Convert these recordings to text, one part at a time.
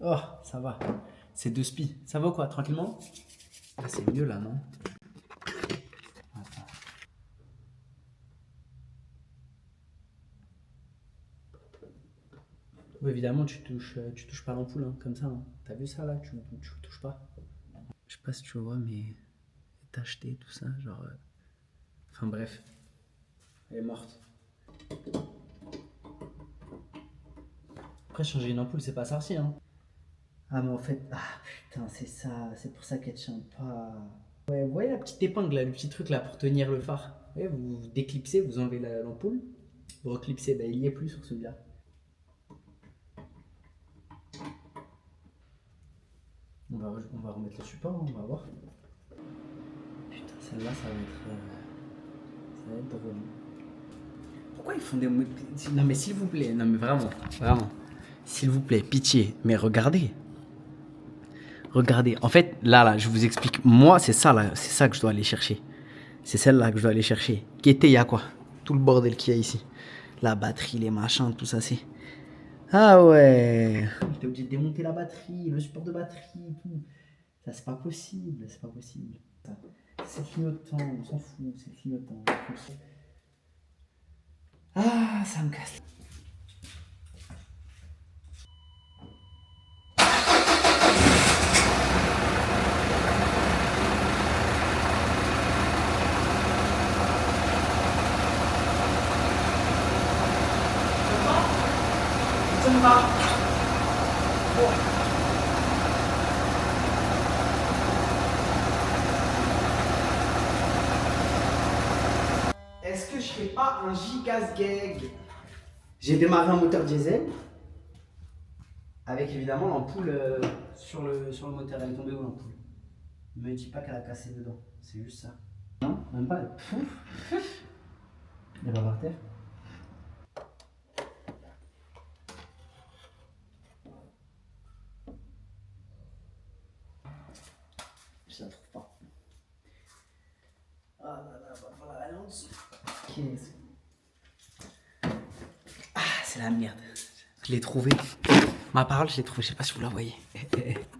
Oh, ça va. C'est 2 spi. Ça va quoi, tranquillement? Ah, c'est mieux là, non? Attends. Oui, évidemment, tu touches pas l'ampoule, hein, comme ça. Hein. T'as vu ça là? Tu touches pas. Je sais pas si tu vois, mais t'acheter tout ça, genre. Enfin bref, elle est morte. Après, changer une ampoule, c'est pas sorcier, hein. Ah, mais en fait, ah putain, c'est ça, c'est pour ça qu'elle tient pas. Ouais, vous voyez la petite épingle là, le petit truc là pour tenir le phare. Ouais, vous déclipsez, vous enlevez l'ampoule, vous reclipsez, bah, il y est plus sur celui-là. On va remettre le support, hein, on va voir. Putain, celle-là, ça va être drôle. Pourquoi ils font des. Non, mais s'il vous plaît, non, mais vraiment, vraiment. S'il vous plaît, pitié, mais regardez. Regardez, en fait, là, je vous explique. Moi, c'est ça, là, c'est ça que je dois aller chercher. C'est celle-là que je dois aller chercher. Qui était, il y a quoi? Tout le bordel qu'il y a ici. La batterie, les machins, tout ça, c'est. Ah ouais. J'étais obligé de démonter la batterie, le support de batterie, tout. Ça, c'est pas possible, c'est pas possible. C'est clignotant, on s'en fout, c'est clignotant. Ah, ça me casse. Est-ce que je fais pas un gigas gag? J'ai démarré un moteur diesel avec évidemment l'ampoule sur le moteur. Elle est tombée où l'ampoule? Ne me dis pas qu'elle a cassé dedans, c'est juste ça. Non, même pas. Elle va par terre. Je la trouve pas. Ah là là, va falloir aller en dessous. Ah, c'est la merde. Je l'ai trouvé. Ma parole, je l'ai trouvé. Je sais pas si vous la voyez.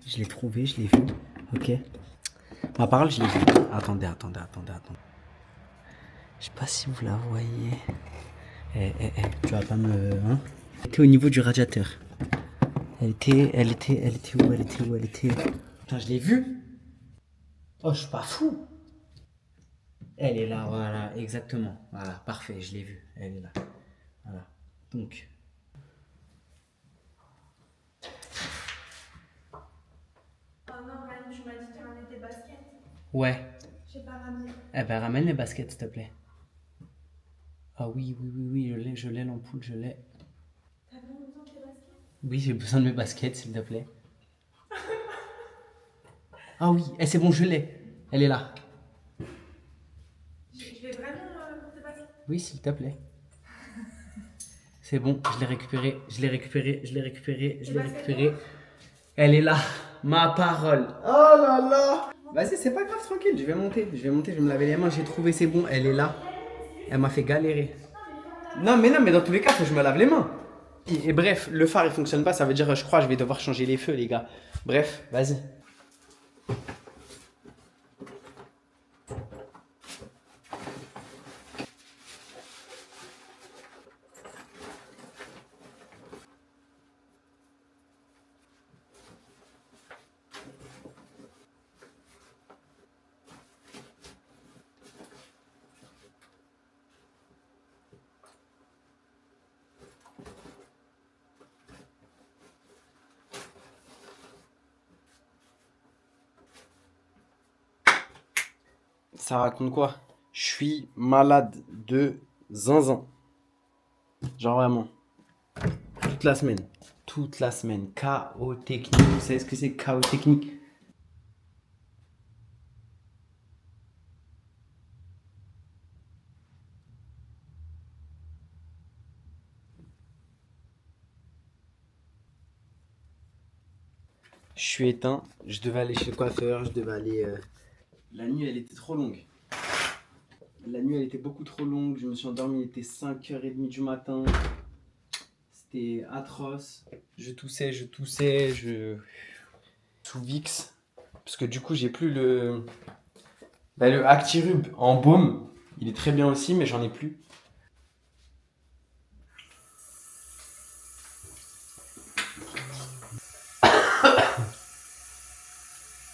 Je l'ai trouvé, je l'ai vu. Ok. Ma parole, je l'ai vu. Attendez. Je sais pas si vous la voyez. Tu vas pas me. Hein? Elle était au niveau du radiateur. Elle était où? Putain, je l'ai vue. Oh, je suis pas fou. Elle est là, voilà, exactement. Voilà, parfait, je l'ai vue. Elle est là. Voilà. Donc. Oh non, Ryan, tu m'as dit de ramener tes baskets. Ouais. J'ai pas ramené. Eh ben, ramène les baskets, s'il te plaît. Ah oui, je l'ai l'ampoule, je l'ai. T'as vraiment besoin de tes baskets? Oui, j'ai besoin de mes baskets, s'il te plaît. Ah oui, c'est bon, je l'ai. Elle est là. Je vais vraiment pour tes baskets? Oui, s'il te plaît. C'est bon, je l'ai récupéré. Elle est là. Ma parole. Oh là là. Vas-y, c'est pas grave, tranquille. Je vais monter, je vais me laver les mains. J'ai trouvé, c'est bon. Elle est là. Elle m'a fait galérer. Non, mais dans tous les cas, faut que je me lave les mains. Et bref, le phare il fonctionne pas. Ça veut dire, je crois, je vais devoir changer les feux, les gars. Bref, vas-y. Ça raconte quoi? Je suis malade de zinzin. Genre vraiment. Toute la semaine. Toute la semaine. Chaos technique. Vous savez ce que c'est chaos technique? Je suis éteint. Je devais aller chez le coiffeur. Je devais aller. La nuit, elle était trop longue. La nuit, elle était beaucoup trop longue. Je me suis endormi, il était 5h30 du matin. C'était atroce. Je toussais, sous Vicks. Parce que du coup, j'ai plus le Actirub en baume. Il est très bien aussi, mais j'en ai plus.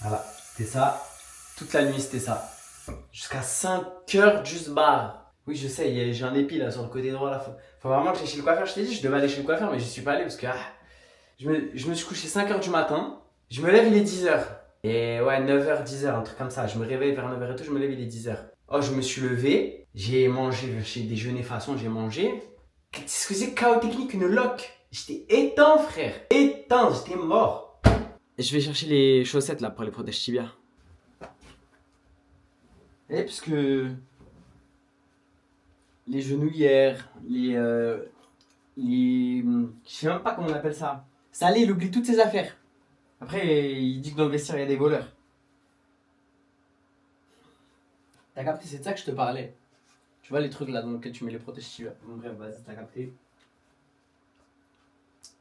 Voilà, c'était ça. Toute la nuit, c'était ça. Jusqu'à 5 heures, juste barre. Oui, je sais, j'ai un épi là sur le côté droit. Là. Faut vraiment que j'aille chez le coiffeur. Je t'ai dit, je devais aller chez le coiffeur, mais j'y suis pas allé parce que je me suis couché 5 heures du matin. Je me lève, il est 10 heures. Et ouais, 9 heures, 10 heures, un truc comme ça. Je me réveille vers 9 heures et tout, je me lève, il est 10 heures. Oh, je me suis levé, j'ai mangé, j'ai déjeuné façon, j'ai mangé. Qu'est-ce que c'est chaos technique, une loque? J'étais éteint, frère. Éteint, j'étais mort. Et je vais chercher les chaussettes là pour les protèges tibia. Et parce que les genouillères, je sais même pas comment on appelle ça. Salé, il oublie toutes ses affaires. Après, il dit que dans le vestiaire, il y a des voleurs. T'as capté, c'est de ça que je te parlais. Tu vois les trucs là dans lesquels tu mets les protèges tibia. Bon bref, vas-y, t'as capté.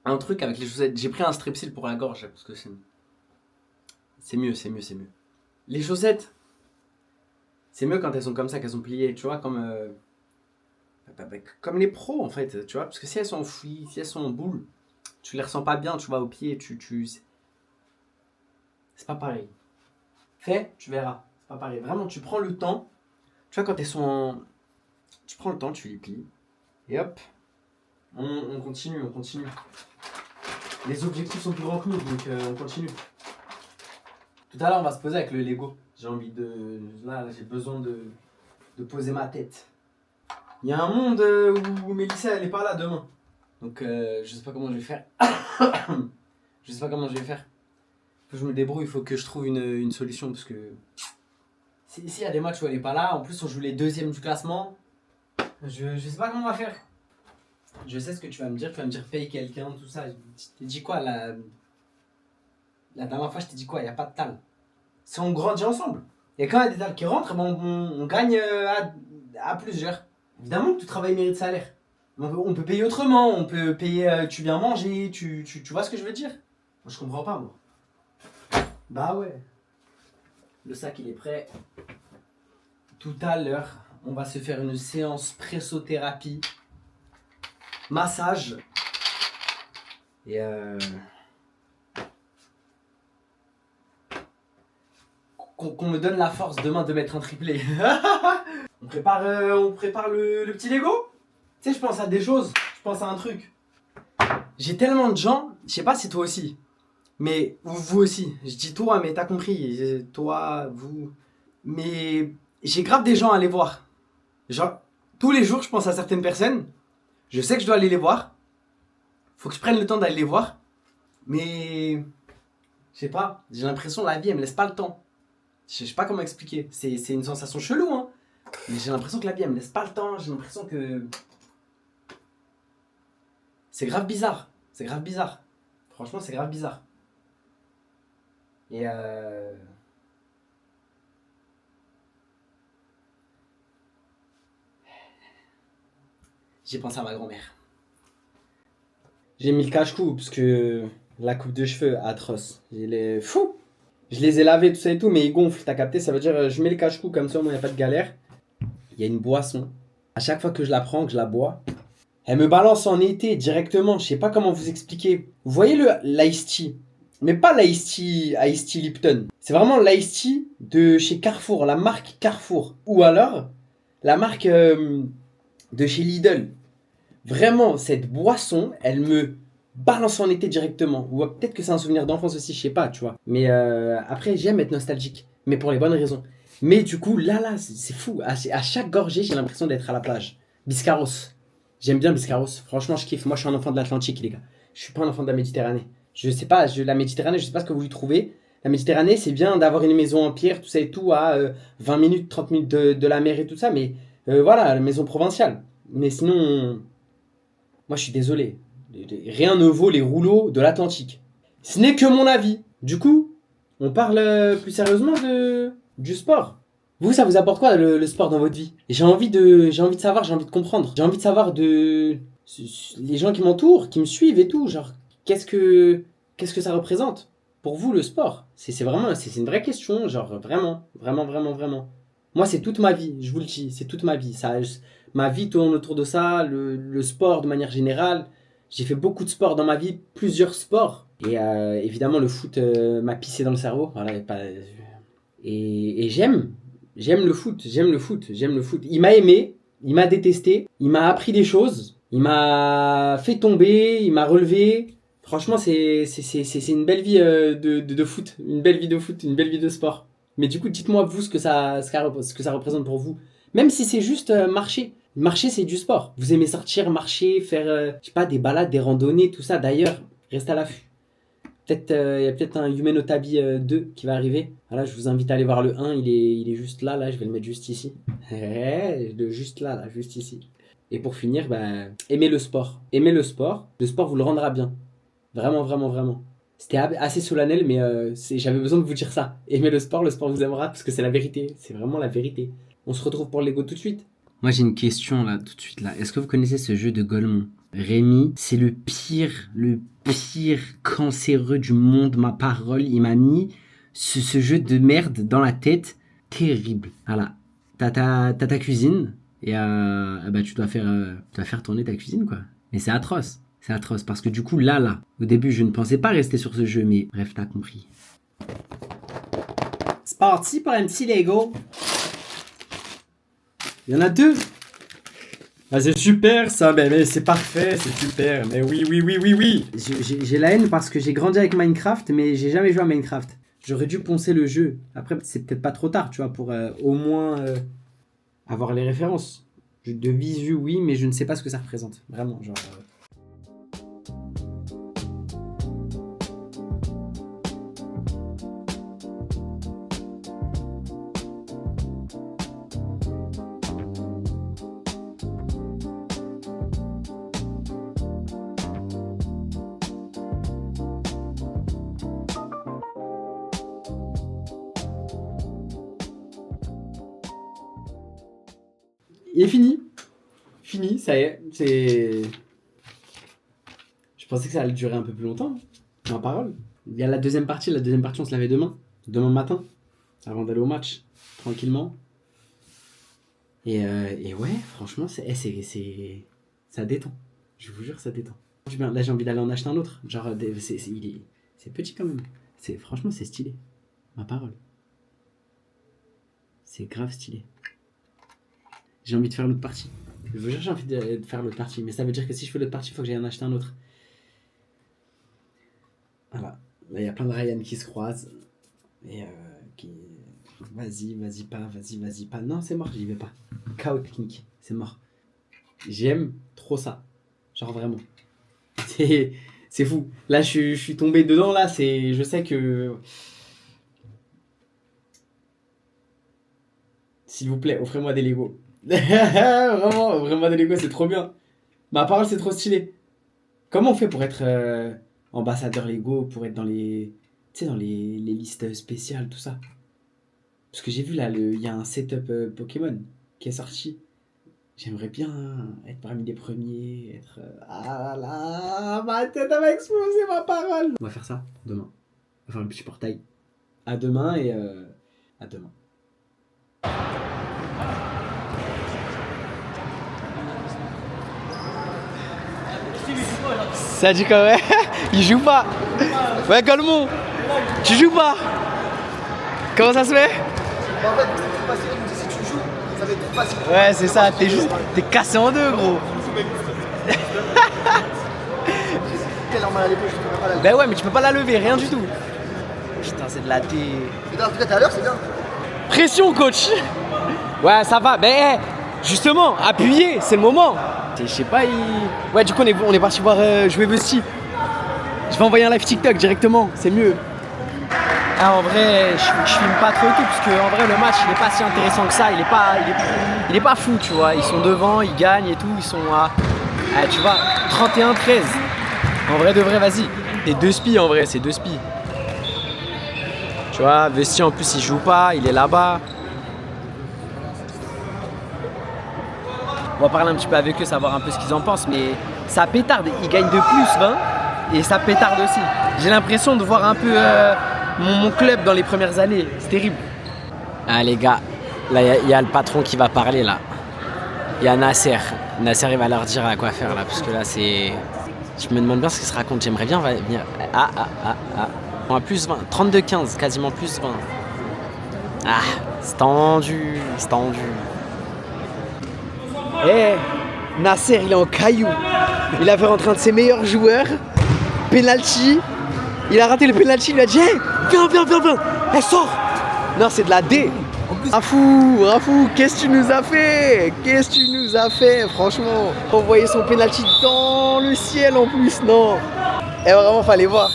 Un truc avec les chaussettes. J'ai pris un strepsil pour la gorge parce que c'est mieux. Les chaussettes, c'est mieux quand elles sont comme ça, qu'elles sont pliées, tu vois, comme les pros en fait, tu vois, parce que si elles sont enfouies, si elles sont en boule, tu les ressens pas bien, tu vois, au pied, c'est pas pareil. Fais, tu verras, c'est pas pareil. Vraiment, tu prends le temps, tu vois, quand elles sont... Tu prends le temps, tu les plies, et hop, on continue. Les objectifs sont plus grands que nous, donc on continue. Tout à l'heure, on va se poser avec le Lego. J'ai envie de... Là, j'ai besoin de poser ma tête. Il y a un monde où Mélissa, elle est pas là demain. Donc, je sais pas comment je vais faire. Faut que je me débrouille, il faut que je trouve une solution. Parce que s'il y a des matchs où elle est pas là, en plus, on joue les deuxièmes du classement. Je sais pas comment on va faire. Je sais ce que tu vas me dire. Tu vas me dire paye quelqu'un, tout ça. Je t'ai dit quoi la dernière fois, je t'ai dit quoi? Il n'y a pas de tal. Si on grandit ensemble. Et quand il y a des tals qui rentrent, ben on gagne à plusieurs. Évidemment que tout travail mérite salaire. On peut payer autrement, on peut payer, tu viens manger, tu vois ce que je veux dire? Moi je comprends pas moi. Bah ouais. Le sac il est prêt. Tout à l'heure, on va se faire une séance pressothérapie. Massage. Et qu'on me donne la force demain de mettre un triplé. On prépare le petit Lego. Tu sais, je pense à des choses, je pense à un truc. J'ai tellement de gens, je sais pas si toi aussi, mais ou vous aussi. Je dis toi, mais t'as compris. Toi, vous. Mais j'ai grave des gens à aller voir. Genre, tous les jours, je pense à certaines personnes. Je sais que je dois aller les voir. Faut que je prenne le temps d'aller les voir. Mais je sais pas, j'ai l'impression que la vie, elle me laisse pas le temps. Je sais pas comment expliquer. C'est une sensation chelou, hein. Mais j'ai l'impression que la vie, elle me laisse pas le temps. J'ai l'impression que... C'est grave bizarre. Franchement, c'est grave bizarre. Et j'ai pensé à ma grand-mère. J'ai mis le cache-cou parce que la coupe de cheveux, atroce. Fou. Je les ai lavés, tout ça et tout, mais ils gonflent, t'as capté? Ça veut dire, je mets le cache-cou comme ça, au moins il n'y a pas de galère. Il y a une boisson. À chaque fois que je la prends, que je la bois, elle me balance en été directement. Je sais pas comment vous expliquer. Vous voyez l'ice tea? Mais pas l'ice tea Lipton. C'est vraiment l'ice tea de chez Carrefour, la marque Carrefour. Ou alors, la marque de chez Lidl. Vraiment, cette boisson, elle me balance en été directement. Ou peut-être que c'est un souvenir d'enfance aussi, je sais pas, tu vois. Mais après, j'aime être nostalgique. Mais pour les bonnes raisons. Mais du coup, là, c'est fou. À chaque gorgée, j'ai l'impression d'être à la plage. Biscarros. J'aime bien Biscarros. Franchement, je kiffe. Moi, je suis un enfant de l'Atlantique, les gars. Je suis pas un enfant de la Méditerranée. Je sais pas, la Méditerranée, je sais pas ce que vous y trouvez. La Méditerranée, c'est bien d'avoir une maison en pierre, tout ça et tout, à 20 minutes, 30 minutes de la mer et tout ça. Mais voilà, la maison provinciale. Mais sinon, moi, je suis désolé. Rien ne vaut les rouleaux de l'Atlantique. Ce n'est que mon avis. Du coup, on parle plus sérieusement du sport. Vous, ça vous apporte quoi le sport dans votre vie? J'ai envie de savoir, j'ai envie de comprendre. J'ai envie de savoir les gens qui m'entourent, qui me suivent et tout, genre, qu'est-ce que ça représente pour vous le sport? C'est vraiment, c'est une vraie question, genre, vraiment, vraiment, vraiment, vraiment. Moi, c'est toute ma vie, je vous le dis, c'est toute ma vie. Ma vie tourne autour de ça, le sport de manière générale. J'ai fait beaucoup de sport dans ma vie, plusieurs sports. Et évidemment, le foot m'a pissé dans le cerveau. Voilà, et j'aime le foot, j'aime le foot. Il m'a aimé, il m'a détesté, il m'a appris des choses, il m'a fait tomber, il m'a relevé. Franchement, c'est une belle vie de foot, une belle vie de foot, une belle vie de sport. Mais du coup, dites-moi vous ce que ça représente pour vous. Même si c'est juste marcher. Marcher, c'est du sport. Vous aimez sortir, marcher, faire, je sais pas, des balades, des randonnées, tout ça. D'ailleurs, restez à l'affût. Peut-être, il y a peut-être un Human Otabi 2 qui va arriver. Voilà, je vous invite à aller voir le 1. Il est juste là, je vais le mettre juste ici. Juste là, juste ici. Et pour finir, aimez le sport. Aimez le sport. Le sport vous le rendra bien. Vraiment, vraiment, vraiment. C'était assez solennel, mais j'avais besoin de vous dire ça. Aimez le sport vous aimera, parce que c'est la vérité. C'est vraiment la vérité. On se retrouve pour Lego tout de suite. Moi, j'ai une question là, tout de suite là. Est-ce que vous connaissez ce jeu de Golemont? Rémi, c'est le pire cancéreux du monde, ma parole. Il m'a mis ce jeu de merde dans la tête. Terrible. Voilà. T'as ta cuisine et tu dois faire tourner ta cuisine, quoi. Mais c'est atroce. C'est atroce parce que du coup, là, au début, je ne pensais pas rester sur ce jeu, mais bref, t'as compris. C'est parti pour un petit Lego. Il y en a 2. Ah, c'est super ça, mais c'est parfait, c'est super. Mais oui. J'ai la haine parce que j'ai grandi avec Minecraft, mais j'ai jamais joué à Minecraft. J'aurais dû poncer le jeu. Après, c'est peut-être pas trop tard, tu vois, pour au moins avoir les références. De visu, oui, mais je ne sais pas ce que ça représente. Vraiment, genre... Il est fini, ça y est, je pensais que ça allait durer un peu plus longtemps, ma parole. Il y a la deuxième partie on se la fait demain matin, avant d'aller au match, tranquillement. Et ouais, franchement, ça détend, je vous jure, ça détend. Là, j'ai envie d'aller en acheter un autre, genre, c'est petit quand même, franchement, c'est stylé, ma parole. C'est grave stylé. J'ai envie de faire l'autre partie. Je vous jure, j'ai envie de faire l'autre partie. Mais ça veut dire que si je fais l'autre partie, il faut que j'aille en acheter un autre. Voilà. Là, il y a plein de Ryan qui se croisent. Et Vas-y pas. Non, c'est mort, j'y vais pas. KO technique, c'est mort. J'aime trop ça. Genre vraiment. C'est fou. Là, je suis tombé dedans, là. Je sais que... S'il vous plaît, offrez-moi des Lego. Vraiment, offrez-moi des Lego, c'est trop bien. Ma parole, c'est trop stylé. Comment on fait pour être ambassadeur Lego, pour être dans les... Tu sais, dans les listes spéciales, tout ça. Parce que j'ai vu là, il y a un setup Pokémon qui est sorti. J'aimerais bien être parmi les premiers, être... Ah là, ma tête va exploser, ma parole. On va faire ça demain. On va faire le petit portail. À demain et... à demain. Ça dit quoi, ouais? Il joue pas. Ouais, Golemont, tu joues pas. Comment ça se fait? En fait, c'est facile, il me dit si tu joues, ça va être trop facile. Ouais, c'est ça, t'es cassé en deux, gros. Quelle arme à l'épaule, je peux pas la lever. Ben ouais, mais tu peux pas la lever, rien du tout. Putain, c'est de la thé. Mais en tout cas, t'es à l'heure, c'est bien. Pression, coach. Ouais, ça va. Ben, justement, appuyez, c'est le moment. Je sais pas, ouais, du coup, on est parti voir jouer Vesti. Je vais envoyer un live TikTok directement, c'est mieux. Ah, en vrai, je filme pas trop et tout, parce que en vrai, le match, il est pas si intéressant que ça. Il est pas fou, tu vois. Ils sont devant, ils gagnent et tout. Ils sont à, tu vois, 31-13. En vrai de vrai, vas-y. Et 2 spies, en vrai, c'est 2 spies. Tu vois, Vesti, en plus, il joue pas, il est là-bas. On va parler un petit peu avec eux, savoir un peu ce qu'ils en pensent. Mais ça pétarde. Ils gagnent de plus 20 et ça pétarde aussi. J'ai l'impression de voir un peu mon club dans les premières années. C'est terrible. Ah les gars, là il y a le patron qui va parler là. Il y a Nasser. Nasser il va leur dire à quoi faire là, parce que là c'est... Je me demande bien ce qu'il se raconte, j'aimerais bien venir... On a plus 20, 32-15, quasiment plus 20. Ah, c'est tendu, c'est tendu. Nasser, il est en caillou. Il a fait rentrer un de ses meilleurs joueurs. Penalty. Il a raté le penalty, il lui a dit hey, viens. Elle sort. Non, c'est de la D. Rafou, qu'est-ce que tu nous as fait? Franchement, envoyer son penalty dans le ciel en plus, non. Et vraiment, fallait voir.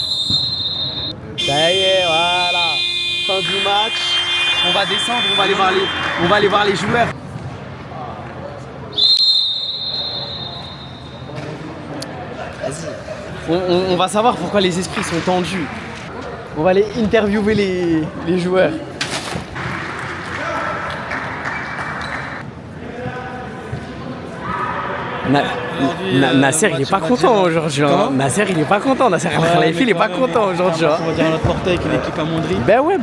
Ça y est, voilà. Fin du match. On va descendre, on va aller voir les joueurs. Vas-y. On va savoir pourquoi les esprits sont tendus. On va aller interviewer les joueurs. Nasser, il est pas content aujourd'hui. Nasser, il est pas content. Nasser Al-Khelaifi, il est pas content aujourd'hui. On va dire à notre portail que l'équipe Amondri. Bah ouais.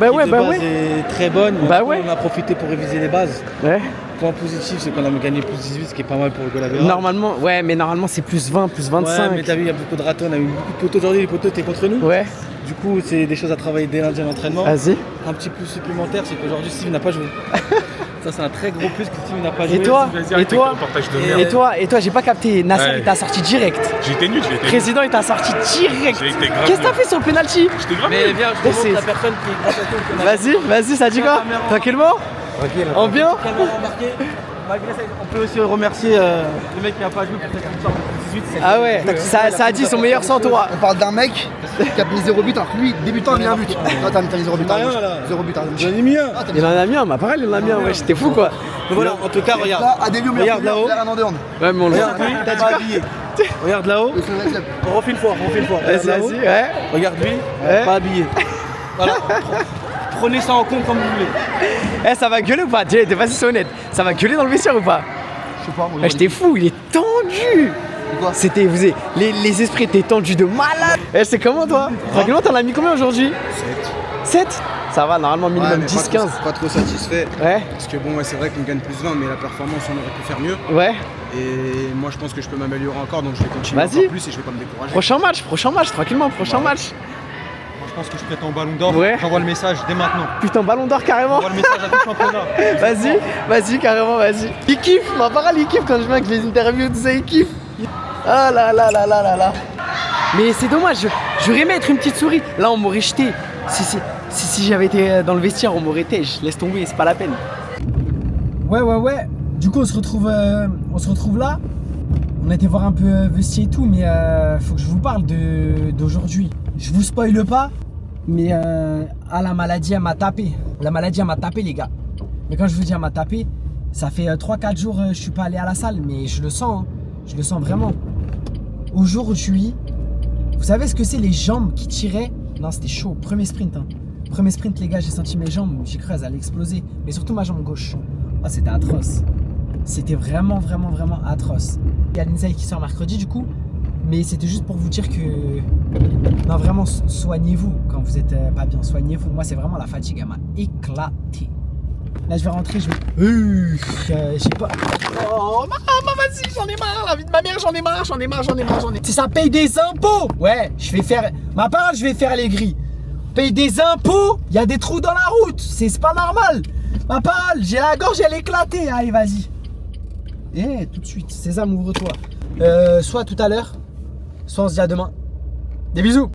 est très bonne. Bah ouais. On a profité pour réviser les bases. Ouais. Point positif, c'est qu'on a gagné plus 18, ce qui est pas mal pour le goal average. Normalement c'est plus 20, plus 25. Ouais, mais t'as vu, il y a beaucoup de ratons. On a eu beaucoup de poteaux aujourd'hui. Les poteaux étaient contre nous. Ouais. Du coup, c'est des choses à travailler dès lundi à l'entraînement. Vas-y. Un petit plus supplémentaire, c'est qu'aujourd'hui, Steve n'a pas joué. Ça, c'est un très gros plus que Steve n'a pas joué. Et toi, j'ai pas capté. Nasser, il t'a sorti direct. J'étais nul, Président, il t'a sorti direct. J'ai été grave Qu'est-ce que t'as fait sur le penalty? J'étais grave Mais nul. viens, je te montre la personne qui est grâce à toi. Vas-y, ça dit quoi? Tranquillement? En bien? Malgré ça, on peut aussi remercier le mec qui n'a pas joué pour cette victoire de 18. Ah ouais, ça a dit son meilleur sans toi. On parle d'un mec qui a mis 0 but, alors que lui, débutant, a mis un but. Toi, t'as mis 0 but. T'as rien, là. 0 but. J'en ai mis un. Il en a mis un, ma parole, il en a mis un. Ouais, j'étais fou quoi. Mais voilà, en tout cas, regarde. Là, à début, Regarde là-haut. un an de hand. Ouais, mais on le voit. Regarde lui, t'as pas habillé. Regarde là-haut. On refait une fois. Vas-y, ouais. Regarde lui, Ouais. pas habillé. Voilà. Prenez ça en compte comme vous voulez. Ça va gueuler ou pas? Vas-y, c'est honnête. Ça va gueuler dans le vestiaire ou pas? Je sais pas, moi. J'étais fou, il est tendu. Quoi? Les esprits étaient tendus de malade. C'est comment toi? Tranquillement, t'en as mis combien aujourd'hui? 7. Ça va, normalement minimum 10-15. Pas trop satisfait. Ouais. Parce que bon, c'est vrai qu'on gagne plus 20, mais la performance, on aurait pu faire mieux. Ouais. Et moi, je pense que je peux m'améliorer encore, donc je vais continuer Vas-y. encore plus et je vais pas me décourager. Prochain match, tranquillement, prochain match. Je pense que je prétends au ballon d'or. Ouais. J'envoie le message dès maintenant. Putain, ballon d'or carrément. J'envoie le message à tout le championnat. Vas-y, carrément, vas-y. Il kiffe, ma parole, il kiffe quand je viens avec les interviews, tout ça, il kiffe. Ah là. Mais c'est dommage, j'aurais aimé être une petite souris. Là, on m'aurait jeté. Si j'avais été dans le vestiaire, on m'aurait été. Je laisse tomber, c'est pas la peine. Ouais. Du coup, on se retrouve là. On a été voir un peu vestiaire et tout, mais faut que je vous parle d'aujourd'hui. Je vous spoile pas, mais la maladie, elle m'a tapé. La maladie, elle m'a tapé, les gars. Mais quand je vous dis elle m'a tapé, ça fait 3-4 jours je suis pas allé à la salle, mais je le sens. Hein. Je le sens vraiment. Aujourd'hui, vous savez ce que c'est les jambes qui tiraient? Non, c'était chaud. Premier sprint. Hein. Premier sprint, les gars, j'ai senti mes jambes. J'ai cru qu'elles allaient exploser. Mais surtout ma jambe gauche. Oh, c'était atroce. C'était vraiment atroce. Il y a l'Insight qui sort mercredi, du coup. Mais c'était juste pour vous dire que... Non, vraiment, soignez-vous quand vous êtes pas bien. Soignez-vous. Moi, c'est vraiment la fatigue. Elle m'a éclaté. Là, je vais rentrer. Je sais pas... Oh, maman, vas-y, j'en ai marre. La vie de ma mère, j'en ai marre. Si ça paye des impôts. Ouais, je vais faire... Ma parole, je vais faire les grilles. Paye des impôts. Il y a des trous dans la route. C'est pas normal. Ma parole, j'ai la gorge, elle est éclatée. Allez, vas-y. Tout de suite. Sésame, ouvre-toi. Soit tout à l'heure, soit on se dit à demain. Des bisous.